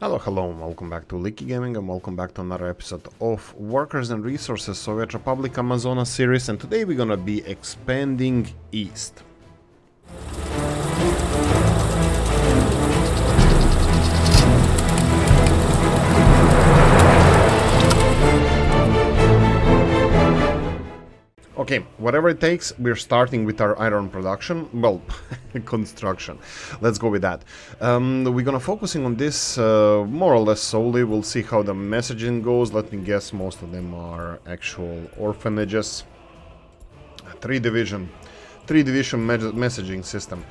Hello, welcome back to Oolykee Gaming and welcome back to another episode of Workers and Resources Soviet Republic Amazonas series, and today we're gonna be expanding east. Okay, whatever it takes, we're starting with our iron production, well, construction. Let's go with that. We're gonna focusing on this more or less solely. We'll see how the messaging goes. Let me guess, most of them are actual orphanages. Three division messaging system.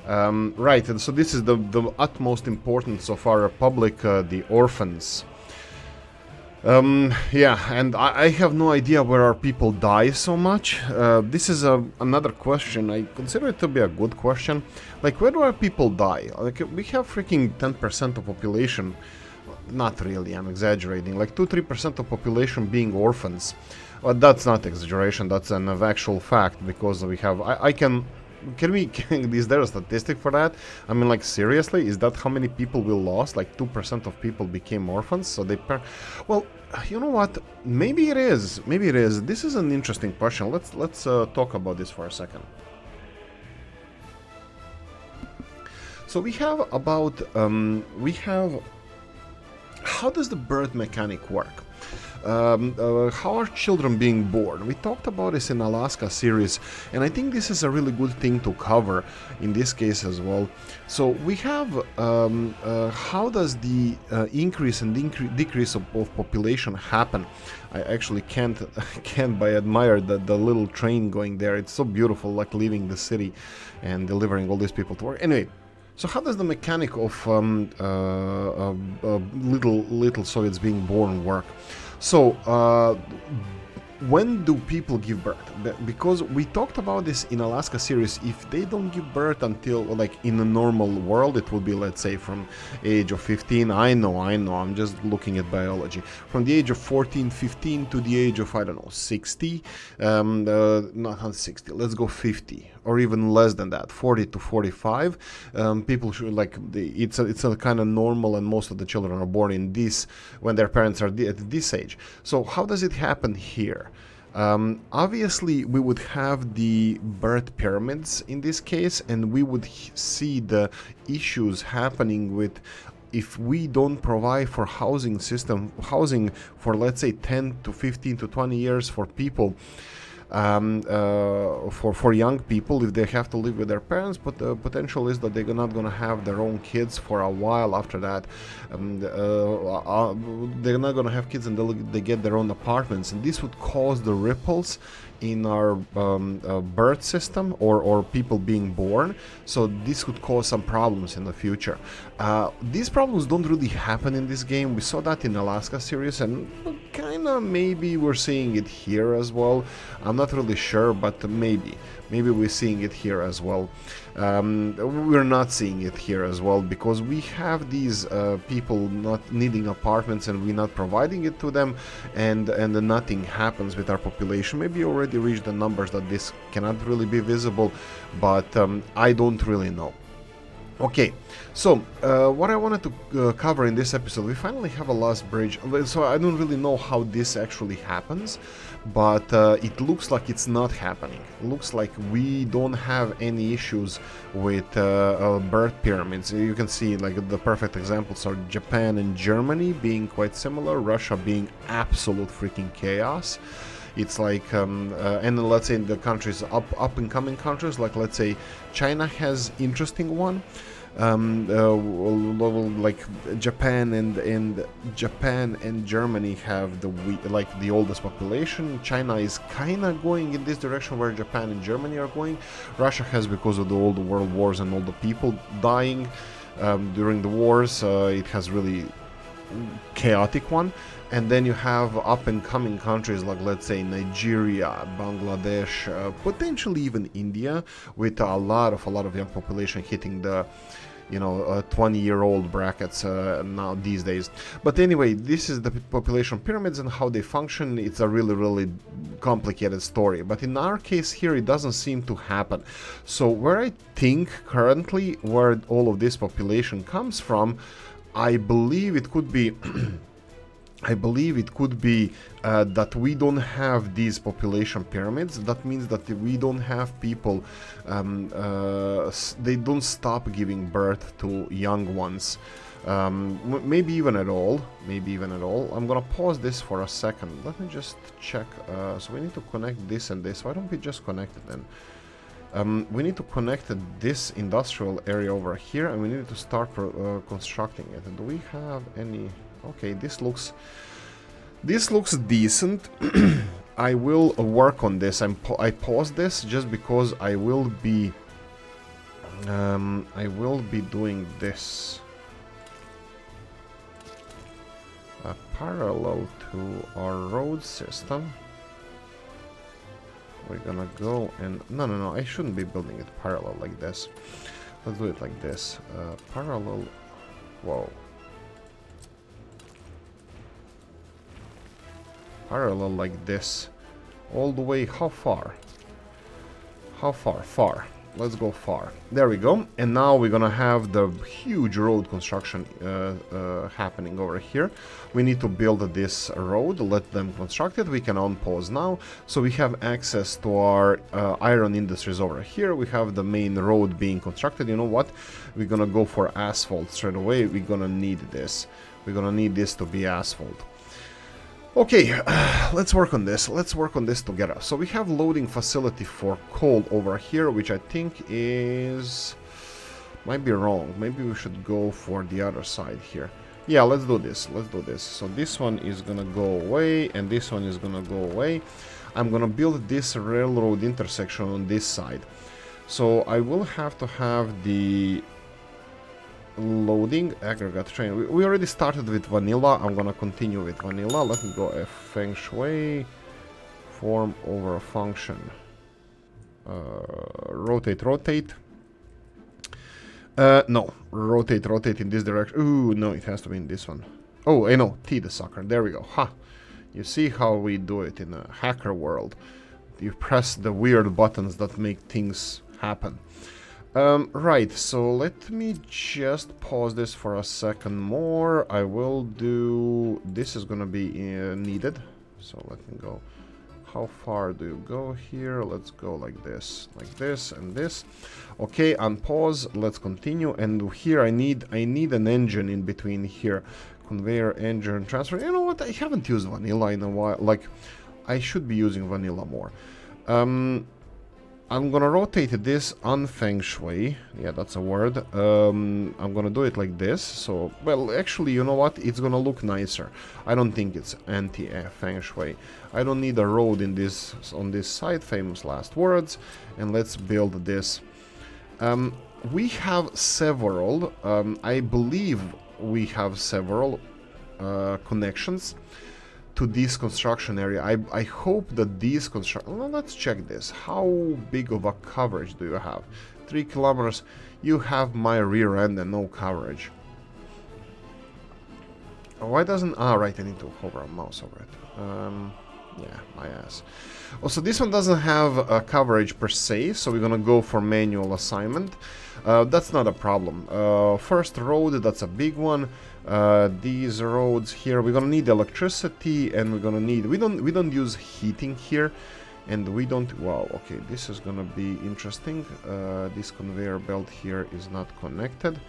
Right, and so this is the utmost importance of our republic, the orphans. Yeah, and I have no idea where our people die so much. This is another question. I consider it to be a good question. Like, where do our people die? Like, we have freaking 10% of population. Not really, I'm exaggerating. Like 2-3% of population being orphans. But that's not exaggeration, that's an actual fact, because we have... Is there a statistic for that? I mean, like, seriously, is that how many people we lost? Like 2% of people became orphans, so well, you know what? Maybe it is. This is an interesting question. Let's talk about this for a second. So we have about how does the birth mechanic work? How are children being born? We talked about this in Alaska series, and I think this is a really good thing to cover in this case as well. So we have how does the increase and decrease of population happen? I actually can't but admire the little train going there. It's so beautiful, like leaving the city and delivering all these people to work. Anyway. So how does the mechanic of little Soviets being born work? So when do people give birth? Because we talked about this in Alaska series. If they don't give birth until, like, in a normal world, it would be, let's say, from age of 15. I know, I'm just looking at biology. From the age of 14, 15 to the age of, I don't know, 60. Not 60, let's go 50. Or even less than that, 40 to 45. People should, like, it's a kind of normal, and most of the children are born in this when their parents are at this age. So how does it happen here? Obviously, we would have the birth pyramids in this case, and we would see the issues happening with if we don't provide for housing for, let's say, 10 to 15 to 20 years for people. For young people, if they have to live with their parents, but the potential is that they're not going to have their own kids for a while after that. They're not going to have kids until they get their own apartments, and this would cause the ripples in our birth system or people being born. So this could cause some problems in the future. These problems don't really happen in this game. We saw that in Alaska series, and kinda maybe we're seeing it here as well. I'm not really sure, but maybe we're seeing it here as well. We're not seeing it here as well because we have these people not needing apartments, and we're not providing it to them, and nothing happens with our population. Maybe you already reached the numbers that this cannot really be visible, but I don't really know. Okay, so what I wanted to cover in this episode, we finally have a last bridge. So I don't really know how this actually happens, but it looks like it's not happening. It looks like we don't have any issues with birth pyramids. You can see, like, the perfect examples are Japan and Germany being quite similar, Russia being absolute freaking chaos. It's like, and then let's say the countries, up and coming countries, like, let's say China has interesting one. Like Japan and Germany have the oldest population. China is kind of going in this direction where Japan and Germany are going. Russia has, because of all the world wars and all the people dying during the wars, it has really chaotic one. And then you have up and coming countries like, let's say, Nigeria, Bangladesh, potentially even India, with a lot of young population hitting the 20-year-old brackets now these days. But anyway, this is the population pyramids and how they function. It's a really complicated story, but in our case here it doesn't seem to happen. So where I think currently where all of this population comes from I believe it could be I believe it could be that we don't have these population pyramids. That means that we don't have people, they don't stop giving birth to young ones. Maybe even at all. Maybe even at all. I'm gonna pause this for a second. Let me just check. So we need to connect this and this. Why don't we just connect it then? We need to connect this industrial area over here, and we need to start constructing it. And do we have any? Okay, this looks decent. I will work on this. I paused this just because I will be doing this parallel to our road system. We're gonna go and no, I shouldn't be building it parallel like this. Let's do it like this. Parallel. Whoa. Parallel like this. All the way. How far? How far? Far. Let's go far. There we go. And now we're gonna have the huge road construction happening over here. We need to build this road, let them construct it. We can unpause now. So we have access to our iron industries over here. We have the main road being constructed. You know what? We're gonna go for asphalt straight away. We're gonna need this. We're gonna need this to be asphalt. Okay, let's work on this. Let's work on this together. So we have loading facility for coal over here, which I think is... might be wrong. Maybe we should go for the other side here. Yeah, let's do this. Let's do this. So this one is gonna go away, and this one is gonna go away. I'm gonna build this railroad intersection on this side. So I will have to have the... loading aggregate train. We already started with vanilla. I'm gonna continue with vanilla. Let me go a feng shui form over function. Rotate. No, rotate in this direction. Ooh, no, it has to be in this one. Oh, I know, T the sucker. There we go. Ha! You see how we do it in a hacker world. You press the weird buttons that make things happen. Right, so let me just pause this for a second more. I will do... this is gonna be needed. So let me go. How far do you go here? Let's go like this, and this. Okay, unpause. Let's continue. And here I need an engine in between here. Conveyor, engine, transfer. You know what? I haven't used vanilla in a while. Like, I should be using vanilla more. I'm gonna rotate this on feng shui. Yeah, that's a word. I'm gonna do it like this. So, well, actually, you know what? It's gonna look nicer. I don't think it's anti-feng shui. I don't need a road in this on this side. Famous last words. And let's build this. We have several. I believe we have several connections to this construction area. I hope that these construction... well, let's check this. How big of a coverage do you have? 3 kilometers. You have my rear end and no coverage. Why doesn't... ah, right, I need to hover a mouse over it. Yeah, my ass. Also, this one doesn't have a coverage per se, so we're gonna go for manual assignment. That's not a problem. First road, that's a big one. These roads here, we're gonna need electricity, and we're gonna need... we don't use heating here, and we don't... wow, okay, this is gonna be interesting. This conveyor belt here is not connected.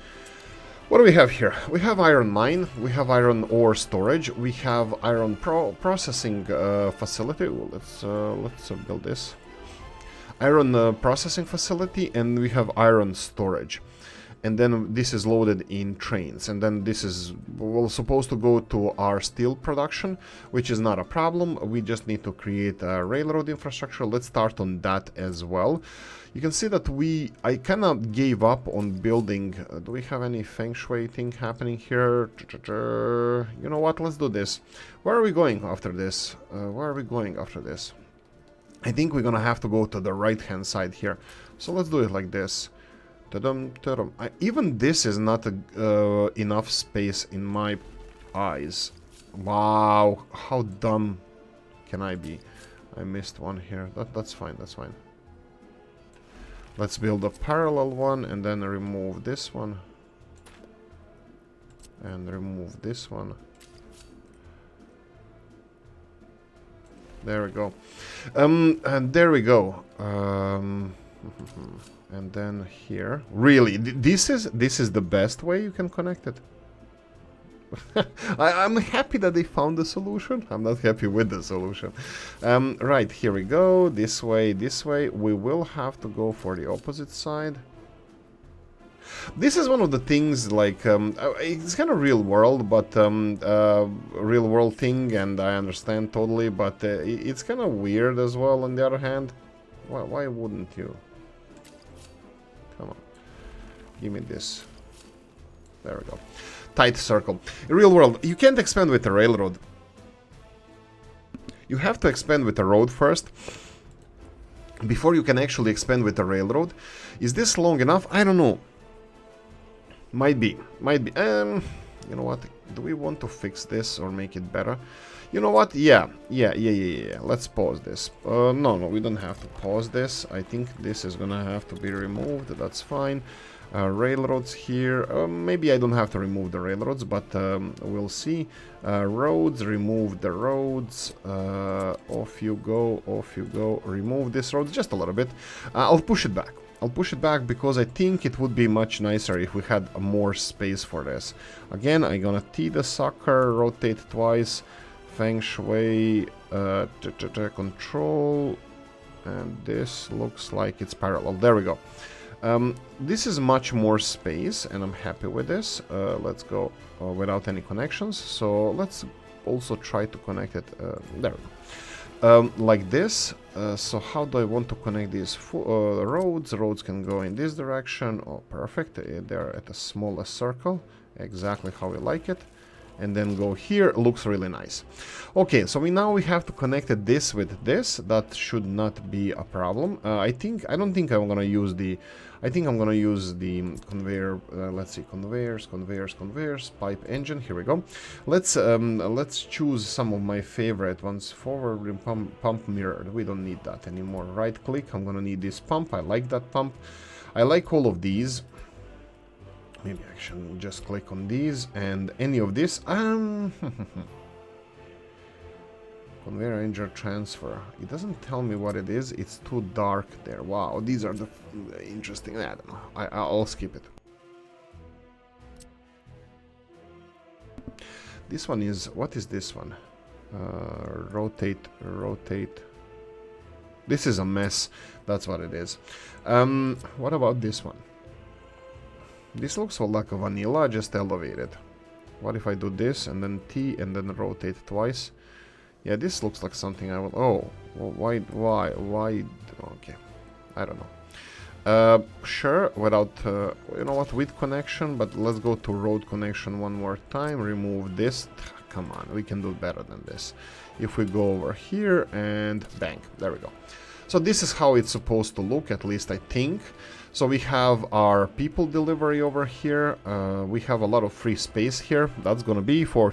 What do we have here? We have iron mine, we have iron ore storage, we have iron processing facility. Well, let's build this. Iron processing facility, and we have iron storage. And then this is loaded in trains, and then this is, well, supposed to go to our steel production, which is not a problem. We just need to create a railroad infrastructure. Let's start on that as well. You can see that I kind of gave up on building... do we have any feng shui thing happening here? You know what, let's do this. Where are we going after this? I think we're gonna have to go to the right hand side here. So let's do it like this. Even this is not enough space in my eyes. Wow, how dumb can I be? I missed one here. That's fine, that's fine. Let's build a parallel one and then remove this one. and remove this one. There we go. And there we go. And then here, really, this is the best way you can connect it. I'm happy that they found the solution. I'm not happy with the solution. Right, here we go. This way, this way. We will have to go for the opposite side. This is one of the things, like, it's kind of real world, but real world thing, and I understand totally, but it's kind of weird as well, on the other hand. Why wouldn't you? Come on. Give me this. There we go. Tight circle. In real world, you can't expand with a railroad. You have to expand with a road first, before you can actually expand with a railroad. Is this long enough? I don't know. Might be. Might be. You know what? Do we want to fix this or make it better? You know what? Yeah. Let's pause this. No, we don't have to pause this. I think this is gonna have to be removed. That's fine. Railroads here. Maybe I don't have to remove the railroads, but we'll see. Roads, remove the roads. Off you go, off you go. Remove this road just a little bit. I'll push it back. I'll push it back because I think it would be much nicer if we had more space for this. Again, I'm gonna T the sucker, rotate twice, Feng Shui, control, and this looks like it's parallel. There we go. This is much more space, and I'm happy with this. Let's go without any connections. So let's also try to connect it. There we go. Like this. So how do I want to connect these roads? Roads can go in this direction. Oh, perfect. They're at a smallest circle. Exactly how we like it. And then go here. Looks really nice. Okay, so now we have to connect this with this. That should not be a problem. I don't think I'm gonna use the... I think I'm gonna use the conveyor. Let's see, conveyors, pipe engine. Here we go. Let's choose some of my favorite ones. Forward pump mirror. We don't need that anymore. Right click. I'm gonna need this pump. I like that pump. I like all of these. Maybe I should just click on these and any of this. Conveyor engine transfer. It doesn't tell me what it is. It's too dark there. Wow, these are the interesting. I don't know. I'll skip it. This one is... What is this one? Rotate. This is a mess. That's what it is. What about this one? This looks like a vanilla, just elevated. What if I do this and then T and then rotate twice? Yeah, this looks like something I will... Oh, well, why? Okay, I don't know. Sure, without, you know what, with connection, but let's go to road connection one more time. Remove this. Come on, we can do better than this. If we go over here and bang, there we go. So this is how it's supposed to look, at least I think. So we have our people delivery over here. We have a lot of free space here. That's gonna be for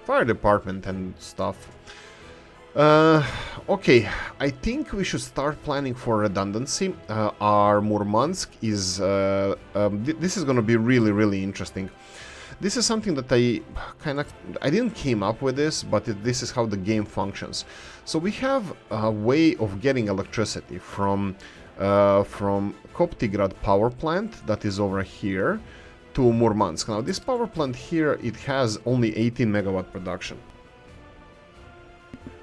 fire department and stuff. Okay, I think we should start planning for redundancy. Our Murmansk is... this is gonna be really interesting. This is something that I didn't came up with this, but this is how the game functions. So we have a way of getting electricity from Koptigrad power plant that is over here to Murmansk. Now this power plant here, it has only 18 megawatt production,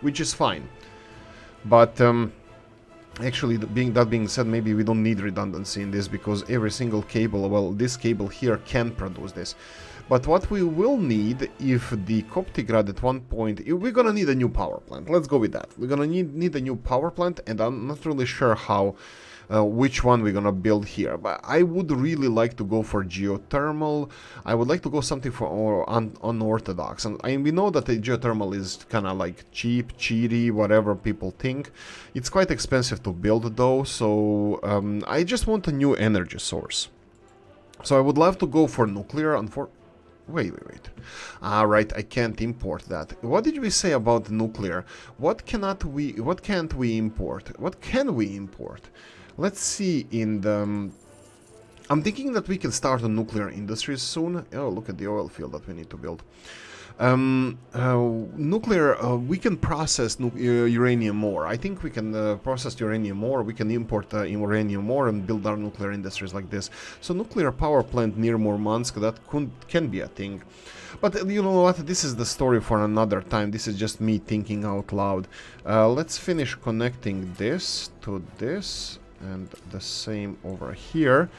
which is fine. But actually, that being said, maybe we don't need redundancy in this because every single cable, well, this cable here can produce this. But what we will need, if the Koptigrad at one point, we're gonna need a new power plant. Let's go with that. We're gonna need a new power plant, and I'm not really sure how, which one we're gonna build here. But I would really like to go for geothermal. I would like to go something for unorthodox. And we know that the geothermal is kind of like cheap, cheaty, whatever people think. It's quite expensive to build though, so I just want a new energy source. So I would love to go for nuclear. Wait. Right, I can't import that. What did we say about nuclear? What can't we import? What can we import? Let's see in the I'm thinking that we can start on nuclear industries soon. Oh, look at the oil field that we need to build. Nuclear, we can process uranium ore. I think we can process uranium ore, we can import uranium ore and build our nuclear industries like this. So nuclear power plant near Murmansk, that can be a thing. But you know what, this is the story for another time. This is just me thinking out loud. Let's finish connecting this to this and the same over here.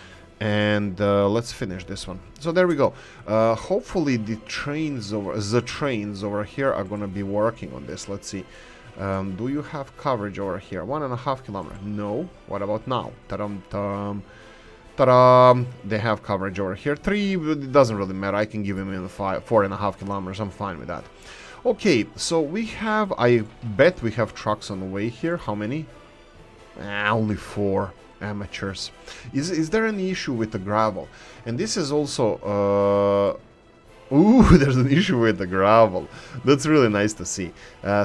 And let's finish this one. So there we go. Hopefully the trains over here are gonna be working on this. Let's see. Do you have coverage over here? 1.5 kilometers. No. What about now? Ta-dum, ta-dum. Ta-da! They have coverage over here. 3, it doesn't really matter. I can give him in 4.5 kilometers. I'm fine with that. Okay, so we have, I bet we have trucks on the way here. How many? Only 4. Amateurs. Is there any issue with the gravel? And this is also ooh, there's an issue with the gravel. That's really nice to see.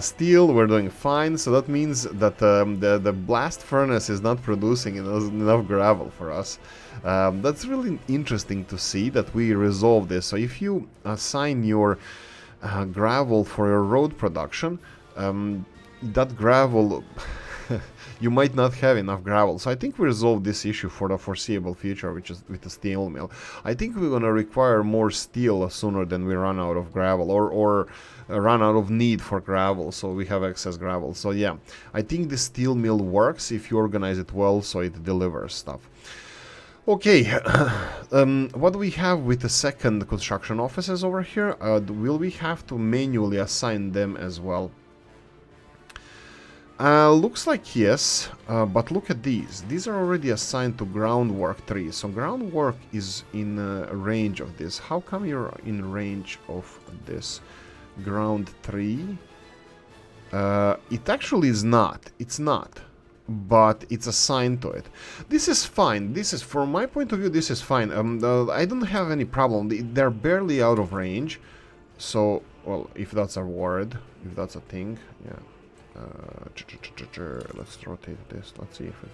Steel, we're doing fine, so that means that the blast furnace is not producing enough gravel for us. That's really interesting to see that we resolve this. So if you assign your gravel for your road production, that gravel you might not have enough gravel. So I think we resolved this issue for the foreseeable future, which is with the steel mill. I think we're gonna require more steel sooner than we run out of gravel, or run out of need for gravel, so we have excess gravel. So yeah, I think the steel mill works if you organize it well, so it delivers stuff. Okay, what do we have with the second construction offices over here? Will we have to manually assign them as well? Looks like yes, but look at these. These are already assigned to groundwork 3, so groundwork is in range of this. How come you're in range of this? Ground 3? It actually is not. It's not. But it's assigned to it. This is fine. This is, from my point of view, this is fine. I don't have any problem. They're barely out of range. So, well, if that's a word, if that's a thing, yeah. Let's rotate this. Let's see if we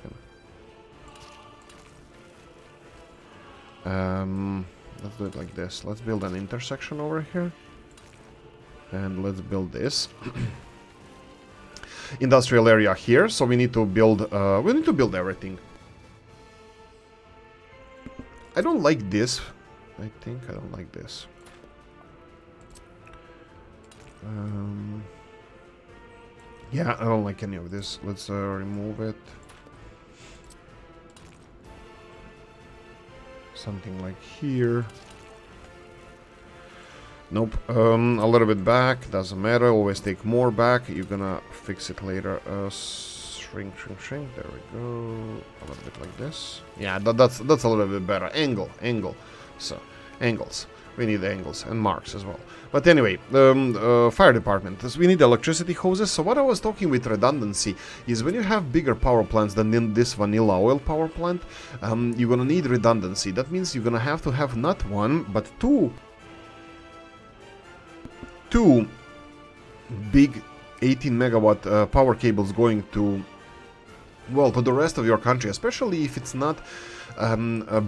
can. Let's do it like this. Let's build an intersection over here, and let's build this industrial area here. So we need to build. We need to build everything. I don't like this. I think I don't like this. Yeah, I don't like any of this. Let's remove it. Something like here. Nope. A little bit back. Doesn't matter. Always take more back. You're gonna fix it later. Shrink, shrink, shrink. There we go. A little bit like this. Yeah, that's a little bit better. Angle. So, angles. We need angles and marks as well. But anyway, fire department. We need electricity hoses. So what I was talking with redundancy is when you have bigger power plants than in this vanilla oil power plant, you're gonna need redundancy. That means you're gonna have to have not one, but two big 18 megawatt power cables going to, well, to the rest of your country, especially if it's not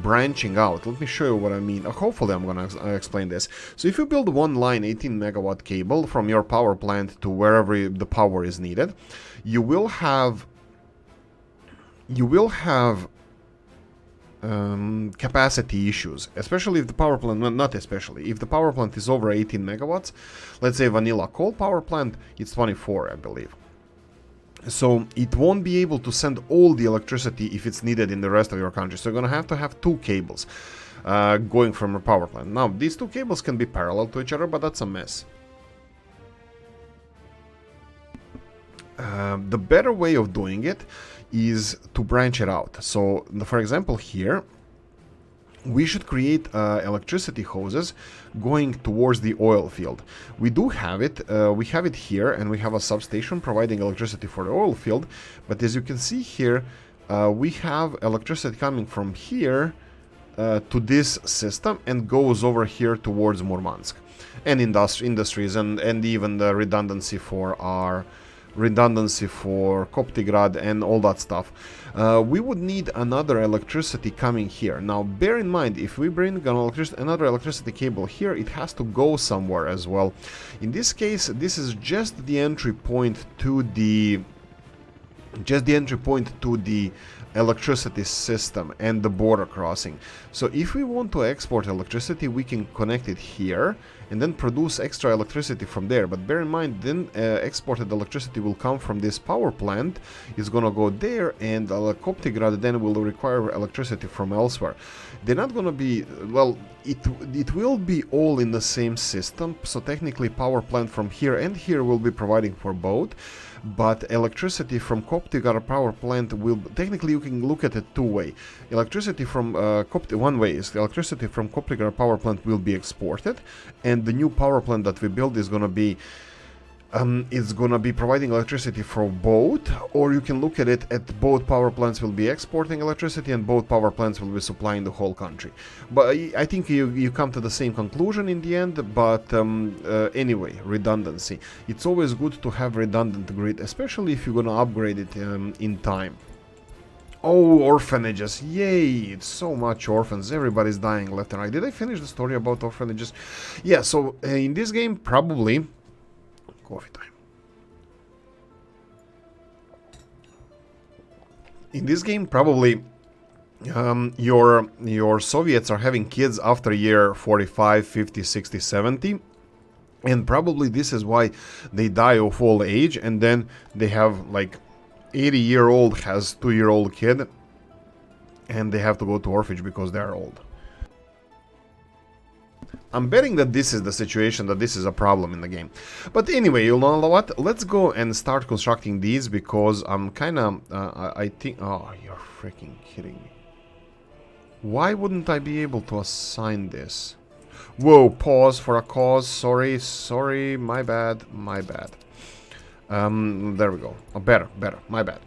branching out. Let me show you what I mean. Hopefully I'm gonna explain this. So if you build one line 18 megawatt cable from your power plant to wherever the power is needed, you will have capacity issues, especially if the power plant, well, not especially, if the power plant is over 18 megawatts. Let's say vanilla coal power plant, it's 24, I believe. So it won't be able to send all the electricity if it's needed in the rest of your country. So you're going to have 2 cables going from a power plant. Now, these 2 cables can be parallel to each other, but that's a mess. The better way of doing it is to branch it out. So, for example, here, we should create electricity hoses going towards the oil field. We do have it. We have it here, and we have a substation providing electricity for the oil field. But as you can see here, we have electricity coming from here to this system and goes over here towards Murmansk and industries and even the redundancy for our redundancy for Koptigrad and all that stuff. We would need another electricity coming here. Now bear in mind, if we bring another electricity cable here, it has to go somewhere as well. In this case, this is just the entry point to the electricity system and the border crossing. So if we want to export electricity, we can connect it here and then produce extra electricity from there. But bear in mind, then exported electricity will come from this power plant, it's gonna go there, and Koptigrad then will require electricity from elsewhere. They're not gonna be, well, it will be all in the same system, so technically power plant from here and here will be providing for both. But electricity from Koptigrad power plant will, technically you can look at it two way. Electricity from one way is electricity from Koptigrad power plant will be exported, and the new power plant that we build is gonna be it's gonna be providing electricity for both, or you can look at it at both power plants will be exporting electricity and both power plants will be supplying the whole country. But I think you come to the same conclusion in the end, but anyway, redundancy. It's always good to have redundant grid, especially if you're gonna upgrade it in time. Oh, orphanages, yay, it's so much orphans, everybody's dying left and right. Did I finish the story about orphanages? Yeah, so in this game, probably... Coffee time. In this game, probably your Soviets are having kids after year 45, 50, 60, 70. And probably this is why they die of old age, and then they have like 80-year-old has 2-year-old kid, and they have to go to orphanage because they are old. I'm betting that this is the situation, that this is a problem in the game. But anyway, you know what? Let's go and start constructing these, because I'm kind of... I think... Oh, you're freaking kidding me. Why wouldn't I be able to assign this? Whoa, pause for a cause. Sorry, my bad. There we go. Oh, better, my bad.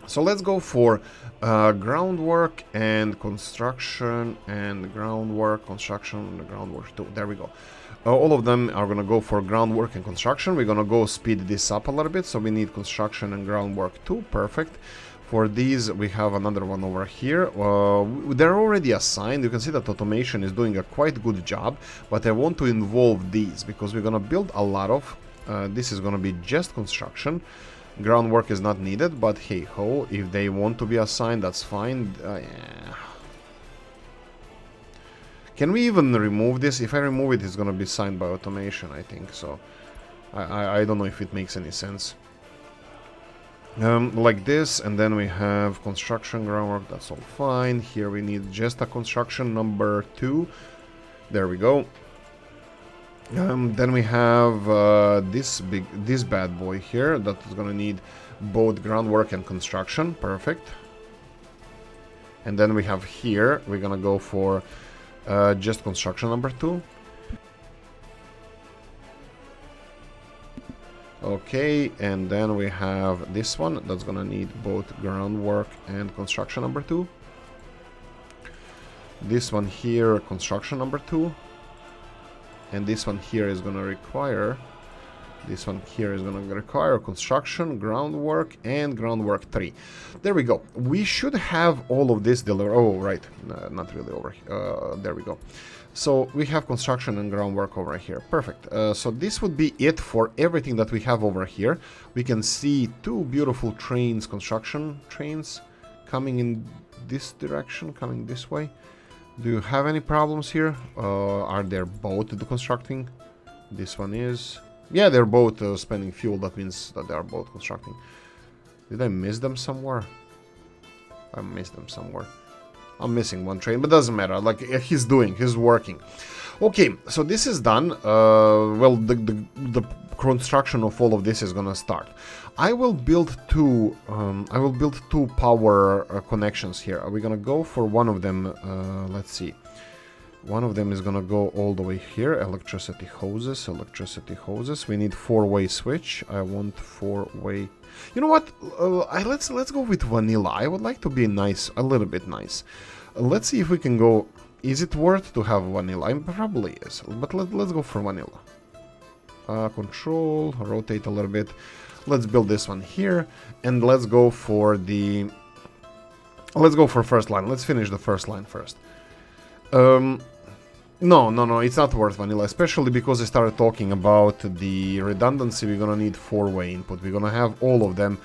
So let's go for groundwork and construction and groundwork, construction and groundwork too. There we go. All of them are gonna go for groundwork and construction. We're gonna go speed this up a little bit, so we need construction and groundwork too. Perfect. For these, we have another one over here. They're already assigned. You can see that automation is doing a quite good job, but I want to involve these because we're gonna build a lot of... this is gonna be just construction. Groundwork is not needed, but hey ho, if they want to be assigned, that's fine. Yeah. Can we even remove this? If I remove it, it's gonna be signed by automation, I think. So I don't know if it makes any sense. Like this, and then we have construction, groundwork, that's all fine. Here we need just a construction number 2. There we go. Then we have this bad boy here that is gonna need both groundwork and construction. Perfect. And then we have here, we're gonna go for just construction number 2. Okay, and then we have this one that's gonna need both groundwork and construction number 2. This one here, construction number 2. And this one here is gonna require... This one here is gonna require construction, groundwork, and groundwork 3. There we go. We should have all of this delivered. Oh, right. Not really over here. There we go. So we have construction and groundwork over here. Perfect. So this would be it for everything that we have over here. We can see 2 beautiful trains, construction trains, coming in this direction, coming this way. Do you have any problems here? Are they both constructing? This one is... Yeah, they're both spending fuel. That means that they are both constructing. Did I miss them somewhere? I missed them somewhere. I'm missing one train, but doesn't matter. Like, he's working. Okay, so this is done. Well, the construction of all of this is gonna start. I will build two power connections here. Are we gonna go for one of them? Let's see. One of them is gonna go all the way here. Electricity hoses. We need 4-way switch. I want 4-way. You know what? Let's go with vanilla. I would like to be nice, a little bit nice. Let's see if we can go. Is it worth to have vanilla? It probably is, but let's go for vanilla. Control, rotate a little bit. Let's build this one here, and let's go for the... Let's go for first line. Let's finish the first line first. No, it's not worth vanilla, especially because I started talking about the redundancy. We're gonna need 4-way input. We're gonna have all of them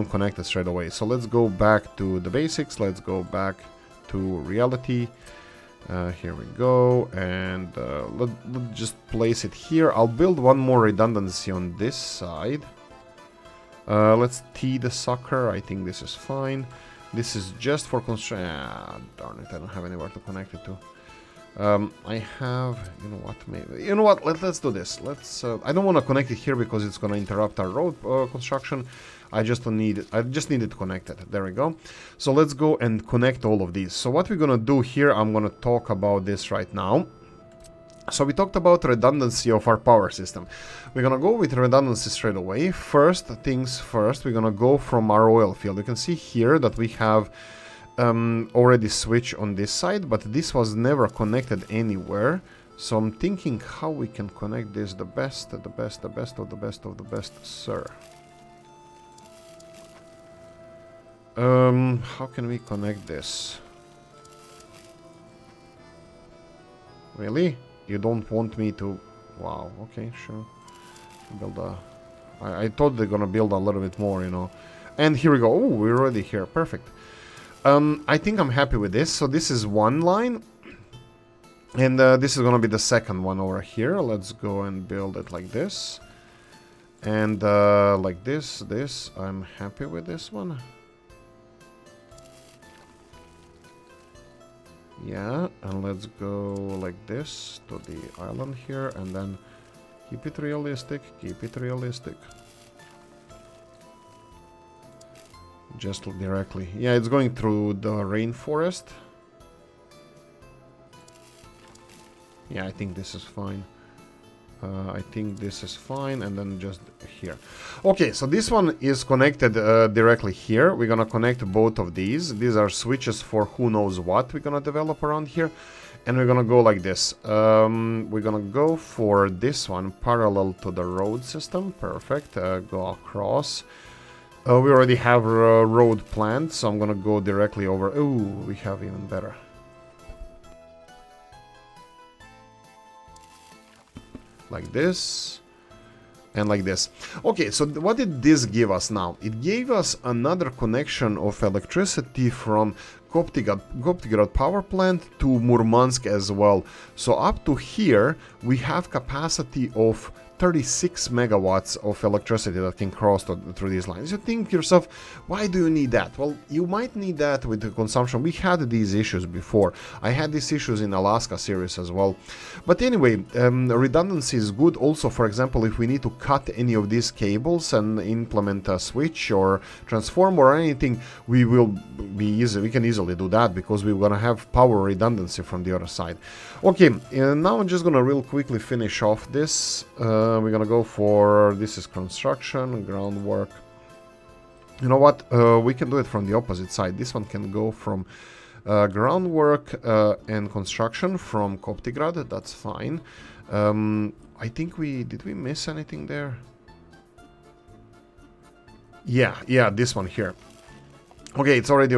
connected straight away. So let's go back to the basics. Let's go back to reality. Here we go, and let's just place it here. I'll build one more redundancy on this side. Let's T the sucker. I think this is fine. This is just for construction. Ah, darn it, I don't have anywhere to connect it to. I have, you know what, maybe, you know what, let's do this. Let's, I don't want to connect it here because it's going to interrupt our road construction. I just need it connected. There we go. So let's go and connect all of these. So what we're going to do here, I'm going to talk about this right now. So we talked about redundancy of our power system. We're gonna go with redundancy straight away. First things first, we're gonna go from our oil field. You can see here that we have already switch on this side, but this was never connected anywhere. So I'm thinking how we can connect this the best of the best of the best, sir. How can we connect this? Really? You don't want me to... Wow, okay, sure. Build a... I thought they're gonna build a little bit more, you know. And here we go. Oh, we're already here. Perfect. I think I'm happy with this. So this is one line. And this is gonna be the second one over here. Let's go and build it like this. And like this. I'm happy with this one. Yeah, and let's go like this to the island here, and then keep it realistic, Just directly. Yeah, it's going through the rainforest. Yeah, I think this is fine. And then just here. Okay, so this one is connected directly here. We're gonna connect both of these. These are switches for who knows what we're gonna develop around here. And we're gonna go like this. We're gonna go for this one parallel to the road system. Perfect. Go across. We already have a road planned, so I'm gonna go directly over. Ooh, we have even better. Like this, and like this. Okay, so what did this give us now? It gave us another connection of electricity from Koptigrad power plant to Murmansk as well. So up to here, we have capacity of 36 megawatts of electricity that can cross through these lines. You think to yourself, why do you need that? Well, you might need that with the consumption. We had these issues before. I had these issues in Alaska series as well. But anyway, redundancy is good. Also, for example, if we need to cut any of these cables and implement a switch or transform or anything, we can easily do that because we're gonna have power redundancy from the other side. Okay, now I'm just gonna real quickly finish off this. We're gonna go for, this is construction, groundwork. You know what, we can do it from the opposite side. This one can go from groundwork and construction from Koptigrad, that's fine. I think did we miss anything there? Yeah, this one here. Okay, it's already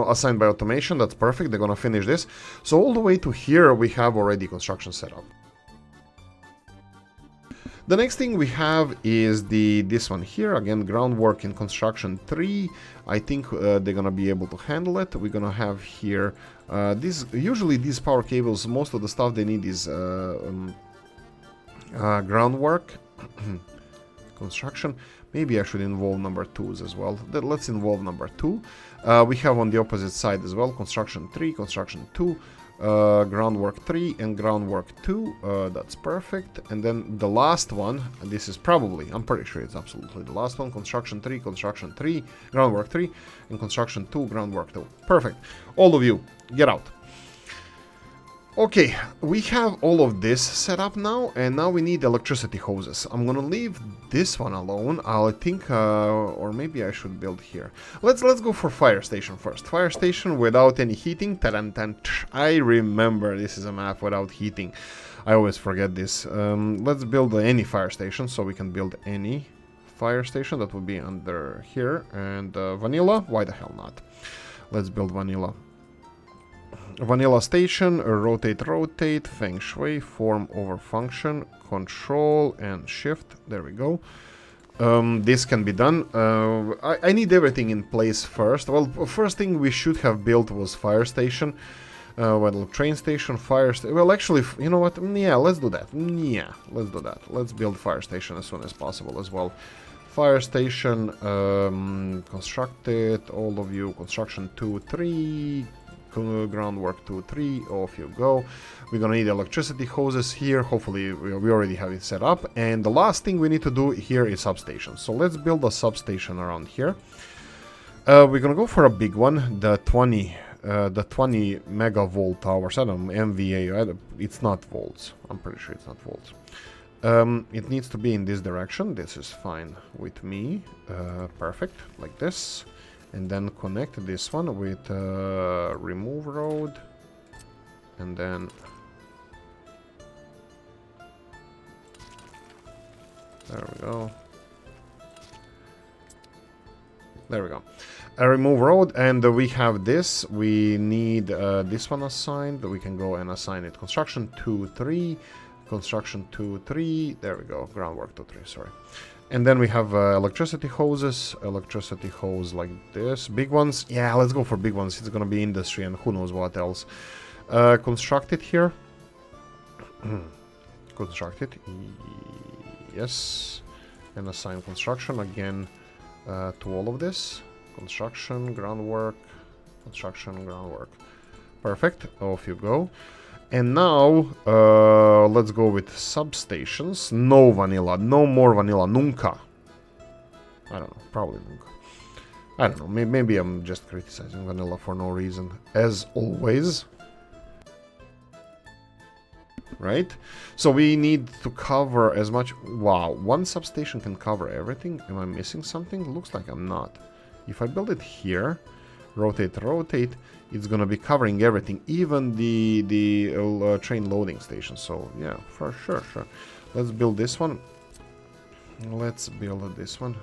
assigned by automation, that's perfect, they're gonna finish this. So all the way to here we have already construction set up. The next thing we have is this one here, again, groundwork in construction 3. I think they're gonna be able to handle it. We're gonna have here, usually these power cables, most of the stuff they need is groundwork, construction. Maybe I should involve number 2s as well. Let's involve number 2. We have on the opposite side as well, construction 3, construction 2. Groundwork 3 and groundwork 2, that's perfect. And then the last one, and this is probably, I'm pretty sure it's absolutely the last one, construction 3, groundwork 3, and construction 2, groundwork 2. Perfect. All of you, get out. Okay, we have all of this set up now, and now we need electricity hoses. I'm gonna leave this one alone. I think, or maybe I should build here. Let's go for fire station first. Fire station without any heating. I remember this is a map without heating. I always forget this. Let's build any fire station, so we can build any fire station that would be under here. And vanilla, why the hell not? Let's build vanilla. Vanilla station, rotate, feng shui, form over function, control and shift. There we go. This can be done. I need everything in place first. Well, first thing we should have built was fire station. Well, train station, fire station. Well, actually, you know what? Yeah, let's do that. Yeah, let's do that. Let's build fire station as soon as possible as well. Fire station, constructed, all of you, construction 2, 3, groundwork 2, 3, off you go. We're gonna need electricity hoses here. Hopefully we already have it set up. And the last thing we need to do here is substation. So let's build a substation around here. We're gonna go for a big one, the 20 megavolt towers. I don't know, MVA, it's not volts. I'm pretty sure it's not volts. It needs to be in this direction. This is fine with me. Perfect, like this. And then connect this one with remove road. And then there we go. There we go. A remove road, and we have this. We need this one assigned. We can go and assign it. Construction 2, 3. Construction 2, 3. There we go. Groundwork 2, 3. Sorry. And then we have electricity hoses. Electricity hose like this. Big ones. Yeah, let's go for big ones. It's gonna be industry and who knows what else. Construct it here. Construct it. Yes. And assign construction again to all of this. Construction, groundwork, construction, groundwork. Perfect. Off you go. And now, let's go with substations. No vanilla. No more vanilla. Nunca. I don't know. Probably nunca. I don't know. Maybe I'm just criticizing vanilla for no reason. As always. Right? So we need to cover as much... Wow. One substation can cover everything. Am I missing something? Looks like I'm not. If I build it here... Rotate, it's gonna be covering everything, even the train loading station. So yeah, for sure. Let's build this one. Let's build this one.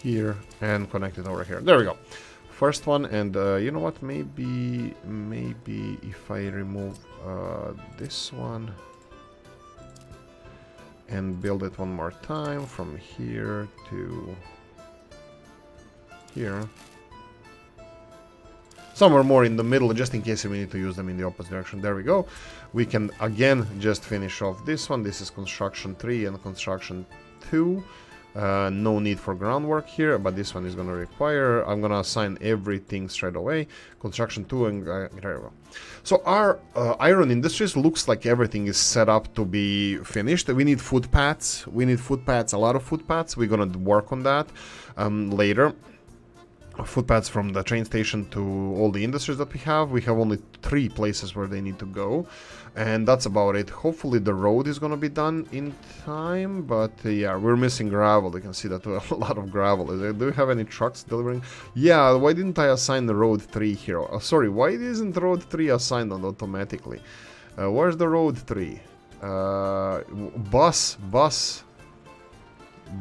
Here, and connect it over here. There we go. First one, and you know what? Maybe if I remove this one and build it one more time from here to here, somewhere more in the middle, just in case we need to use them in the opposite direction. There we go. We can again just finish off this one. This is construction 3 and construction 2. No need for groundwork here, but this one is going to require... I'm going to assign everything straight away. Construction 2 and... there we go. So our iron industries looks like everything is set up to be finished. We need footpaths. We need footpaths, a lot of footpaths. We're going to work on that later. Footpaths from the train station to all the industries that we have. We have only 3 places where they need to go, and that's about it. Hopefully the road is gonna be done in time, but yeah, we're missing gravel. You can see that a lot of gravel. Do you have any trucks delivering? Yeah, why didn't I assign the road 3 here? Sorry, why isn't road 3 assigned automatically? Where's the road 3?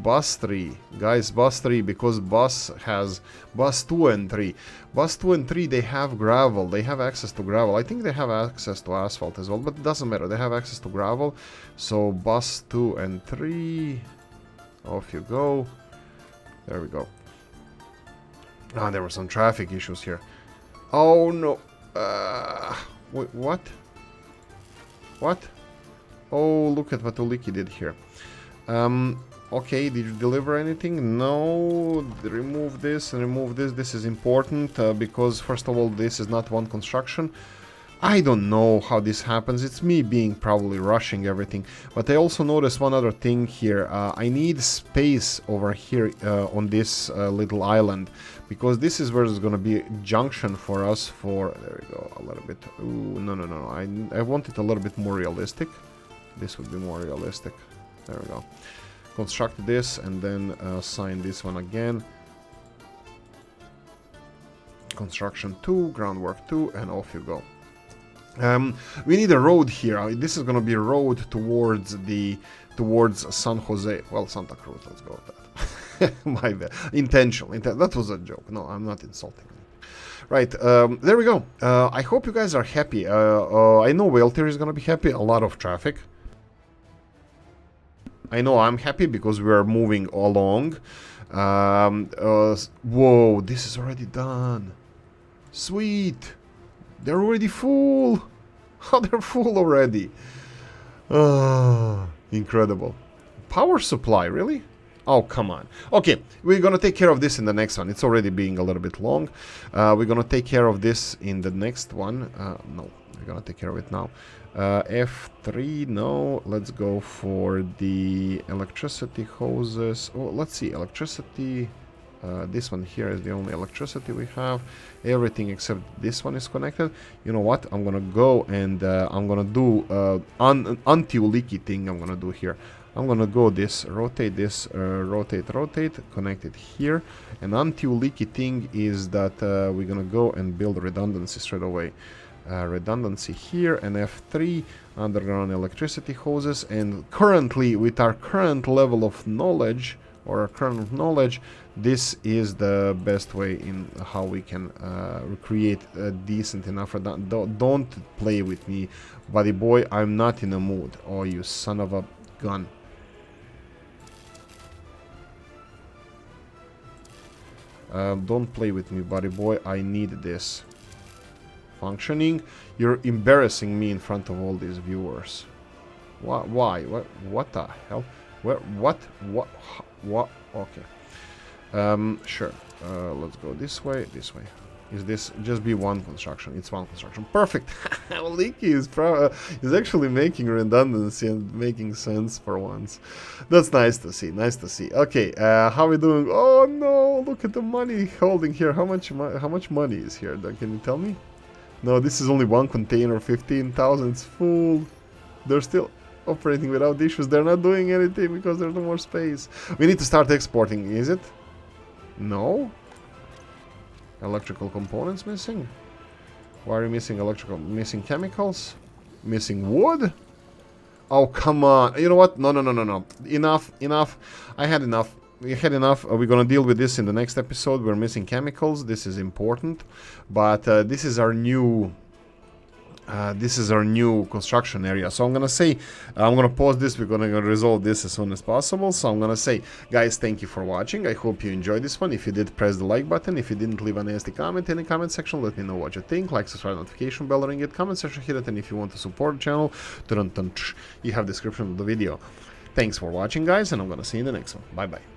Bus 3, guys, bus 3, because bus has bus 2 and 3. Bus 2 and 3, they have gravel, they have access to gravel. I think they have access to asphalt as well, but it doesn't matter, they have access to gravel. So bus 2 and 3, off you go. There we go. Ah, there were some traffic issues here. Oh no. Wait, what? What? Oh, look at what Oolykee did here. Okay, did you deliver anything? No. Remove this and remove this. This is important because, first of all, this is not one construction. I don't know how this happens. It's me being probably rushing everything. But I also noticed one other thing here. I need space over here on this little island, because this is where there's going to be a junction for us for... There we go, a little bit. Ooh, no. I want it a little bit more realistic. This would be more realistic. There we go. Construct this and then assign this one again. Construction 2, groundwork 2, and off you go. We need a road here. This is gonna be a road towards San Jose. Well, Santa Cruz. Let's go with that. My bad. Intentional. That was a joke. No, I'm not insulting. Right. There we go. I hope you guys are happy. I know Welter is gonna be happy. A lot of traffic. I know I'm happy because we are moving along. Whoa! This is already done. Sweet. They're already full. Oh, they're full already. Incredible. Power supply, really? Oh, come on. Okay, we're gonna take care of this in the next one. It's already being a little bit long. We're gonna take care of this in the next one. No, we're gonna take care of it now. F3, no. Let's go for the electricity hoses. Oh, let's see, electricity... this one here is the only electricity we have. Everything except this one is connected. You know what? I'm gonna go and I'm gonna do anti-Oolykee thing. I'm gonna do here. I'm gonna go rotate this, rotate, connect it here. And anti-Oolykee thing is that we're gonna go and build redundancy straight away. Redundancy here, and F3, underground electricity hoses. And currently, with our current level of knowledge, this is the best way in how we can create a decent enough don't play with me, buddy boy. I'm not in a mood. Oh, you son of a gun. Don't play with me, buddy boy. I need this functioning. You're embarrassing me in front of all these viewers. Why? What the hell? What? Okay. Sure. Let's go this way. Is this just be one construction? It's one construction. Perfect. Oolykee is actually making redundancy and making sense for once. That's nice to see. Okay. How are we doing? Oh no! Look at the money holding here. How much money is here? Can you tell me? No, this is only one container. 15,000. It's full. They're still operating without issues. They're not doing anything because there's no more space. We need to start exporting, is it? No? Electrical components missing? Why are you missing electrical? Missing chemicals? Missing wood? Oh, come on. You know what? No. Enough. I had enough. We had enough. We're gonna deal with this in the next episode. We're missing chemicals. This is important. But this is our new... construction area. So I'm gonna say, I'm gonna pause this. We're gonna resolve this as soon as possible. So I'm gonna say, guys, thank you for watching. I hope you enjoyed this one. If you did, press the like button. If you didn't, leave a nasty comment in the comment section. Let me know what you think. Like, subscribe, notification bell, ring it, comment section, hit it. And if you want to support the channel, you have description of the video. Thanks for watching, guys, and I'm gonna see you in the next one. Bye bye.